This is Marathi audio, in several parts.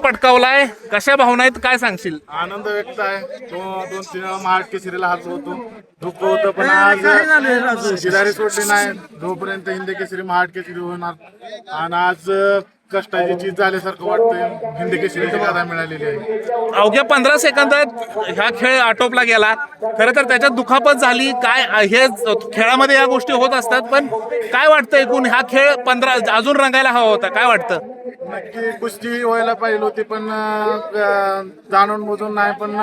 पटकावलाय, कशा भावना आहेत, काय सांगशील? आनंद व्यक्त आहे. तो 2-3 वेळा महाराष्ट्र केसरीला हात होतो, दुःख होतं, पण आज शिदारी सोडली नाही. जोपर्यंत हिंद केसरी महाराष्ट्र केसरी होणार आणि आज कष्टाची चीज झाल्यासारखं वाटतंय. हिंद केसरीची गाथा मिळालेली आहे. अवघ्या 15 सेकंदात हा खेळ आटोपला गेला. खरं तर त्याच्यात दुखापत झाली. काय हे खेळामध्ये या गोष्टी होत असतात, पण काय वाटतं एकूण हा खेळ 15 अजून रंगायला हवा होता? काय वाटतं? नक्की कुस्ती व्हायला पाहिजे होती, पण जाणून बुजून नाही. पण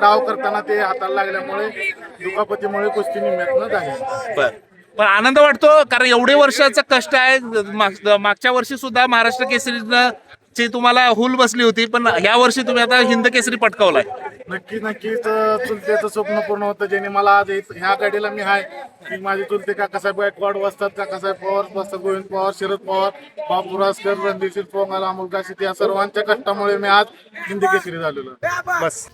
डाव करताना ते हाताला लागल्यामुळे दुखापतीमुळे कुस्ती निमित्त झाली. पण आनंद वाटतो, कारण एवढे वर्षाचं कष्ट आहे. मागच्या वर्षी सुद्धा महाराष्ट्र केसरीची तुम्हाला हुल बसली होती, पण या वर्षी तुम्ही आता हिंद केसरी पटकावलाय. नक्कीच चुलतेचं स्वप्न पूर्ण होतं, ज्याने मला आज ह्या गाडीला मी आहे की माझे चुलते काकासाहेब गायकवाड बसतात, काकासाहेब पवार बसतात, गोविंद पवार, शरद पवार, बापू रासकर, रणधीर पोंगाल, अमोल काशीत, या सर्वांच्या कष्टामुळे मी आज हिंद केसरी झालेलो. बस.